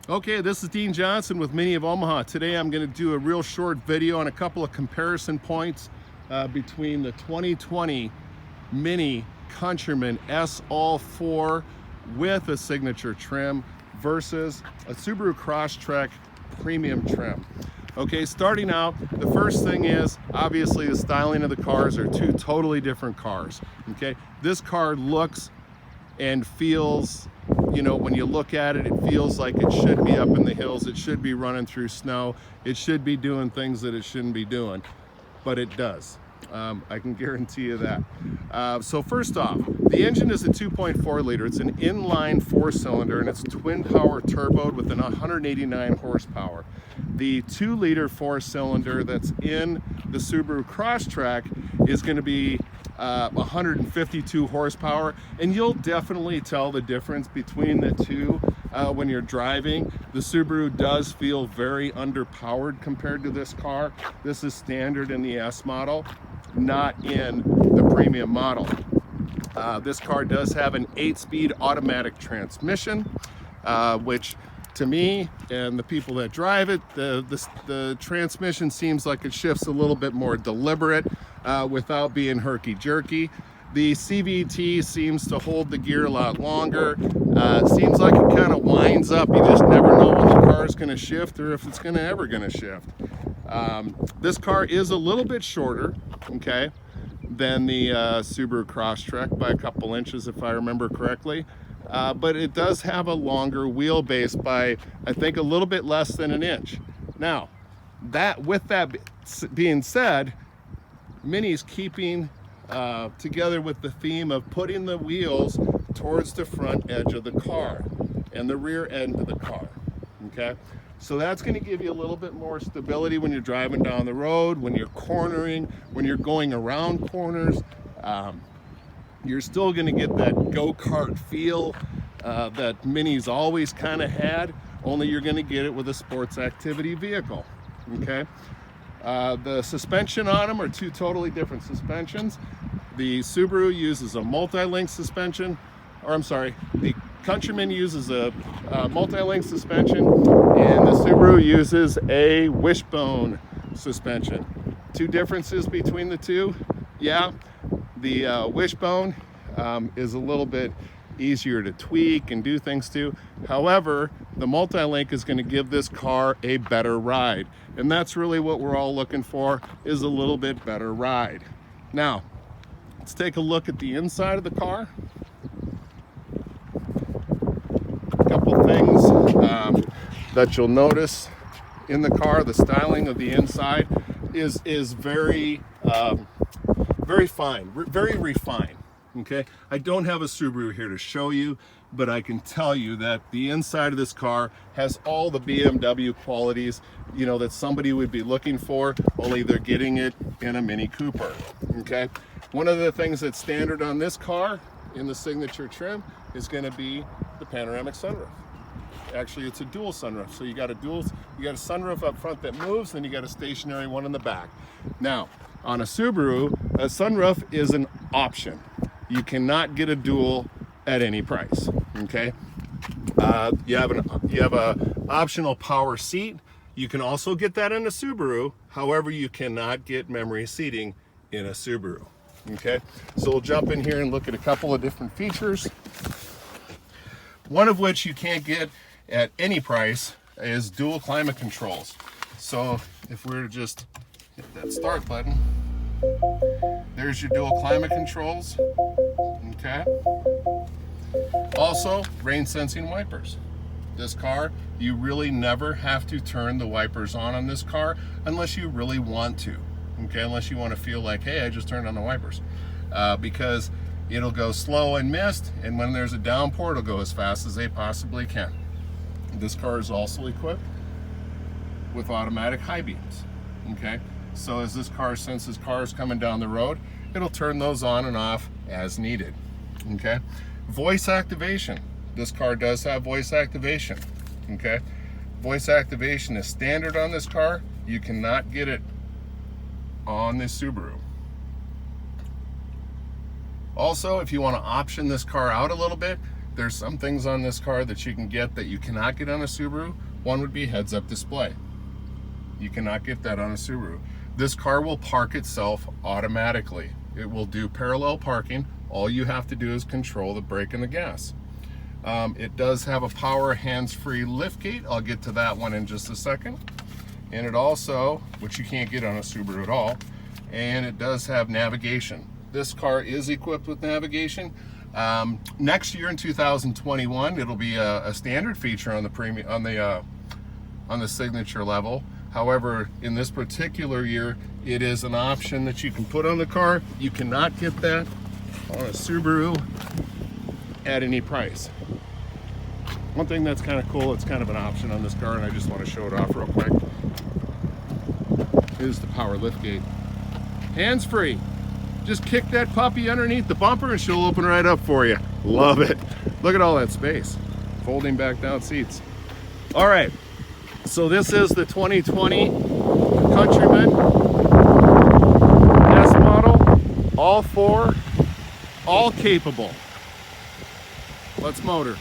Okay, this is Dean Johnson with Mini of Omaha. Today I'm going to do a real short video on a couple of comparison points between the 2020 Mini Countryman S All 4 with a signature trim versus a Subaru Crosstrek premium trim. Okay, starting out, the first thing is obviously the styling of the cars are two totally different cars. Okay, this car looks and feels, you know, when you look at it, it feels like it should be up in the hills, it should be running through snow, it should be doing things that it shouldn't be doing, but it does. I can guarantee you that. So first off, the engine is a 2.4 liter. It's an inline 4-cylinder and it's twin power turboed with an 189 horsepower. The 2-liter 4-cylinder that's in the Subaru Crosstrek is going to be 152 horsepower, and you'll definitely tell the difference between the two when you're driving. The Subaru does feel very underpowered compared to this car. This is standard in the S model, not in the premium model. This car does have an 8-speed automatic transmission, which to me and the people that drive it, the transmission seems like it shifts a little bit more deliberate without being herky-jerky. The CVT seems to hold the gear a lot longer. Seems like it kind of winds up. You just never know when the car is going to shift or if it's ever going to shift. This car is a little bit shorter, okay, than the Subaru Crosstrek by a couple inches, if I remember correctly. But it does have a longer wheelbase by, I think, a little bit less than an inch. Now, with that being said, Mini's keeping together with the theme of putting the wheels towards the front edge of the car and the rear end of the car, okay? So that's going to give you a little bit more stability when you're driving down the road, when you're cornering, when you're going around corners. You're still going to get that go-kart feel that Mini's always kind of had, only you're going to get it with a sports activity vehicle, okay? The suspension on them are two totally different suspensions. The Subaru uses a multi-link suspension, or I'm sorry, the Countryman uses a multi-link suspension, and the Subaru uses a wishbone suspension. Two differences between the two, yeah. The wishbone is a little bit easier to tweak and do things to. However, the multi-link is going to give this car a better ride. And that's really what we're all looking for, is a little bit better ride. Now, let's take a look at the inside of the car. A couple things that you'll notice in the car. The styling of the inside is very very fine, very refined, okay? I don't have a Subaru here to show you, but I can tell you that the inside of this car has all the BMW qualities, you know, that somebody would be looking for, only they're getting it in a Mini Cooper, okay? One of the things that's standard on this car in the signature trim is going to be the panoramic sunroof. Actually, it's a dual sunroof, so you got a sunroof up front that moves, then you got a stationary one in the back. Now, on a Subaru, a sunroof is an option. You cannot get a dual at any price, okay? You have a optional power seat. You can also get that in a Subaru. However, you cannot get memory seating in a Subaru, okay? So we'll jump in here and look at a couple of different features. One of which you can't get at any price is dual climate controls. So if we were to just hit that start button, there's your dual climate controls, okay? Also, rain sensing wipers. This car, you really never have to turn the wipers on this car unless you really want to, okay? Unless you want to feel like, hey, I just turned on the wipers. Because it'll go slow and mist, and when there's a downpour, it'll go as fast as they possibly can. This car is also equipped with automatic high beams, okay? So as this car senses cars coming down the road, it'll turn those on and off as needed, okay? Voice activation. This car does have voice activation, okay? Voice activation is standard on this car. You cannot get it on this Subaru. Also, if you want to option this car out a little bit, There's some things on this car that you can get that you cannot get on a Subaru. One would be heads-up display. You cannot get that on a Subaru. This car will park itself automatically. It will do parallel parking. All you have to do is control the brake and the gas. It does have a power hands-free liftgate. I'll get to that one in just a second. And it also, which you can't get on a Subaru at all, and it does have navigation. This car is equipped with navigation. Next year in 2021, it'll be a standard feature on the premium, on the signature level. However, in this particular year, it is an option that you can put on the car. You cannot get that on a Subaru at any price. One thing that's kind of cool, it's kind of an option on this car, and I just want to show it off real quick, is the power liftgate. Hands-free. Just kick that puppy underneath the bumper and she'll open right up for you. Love it. Look at all that space. Folding back down seats. All right, so this is the 2020 Countryman S model. All four, all capable. Let's motor.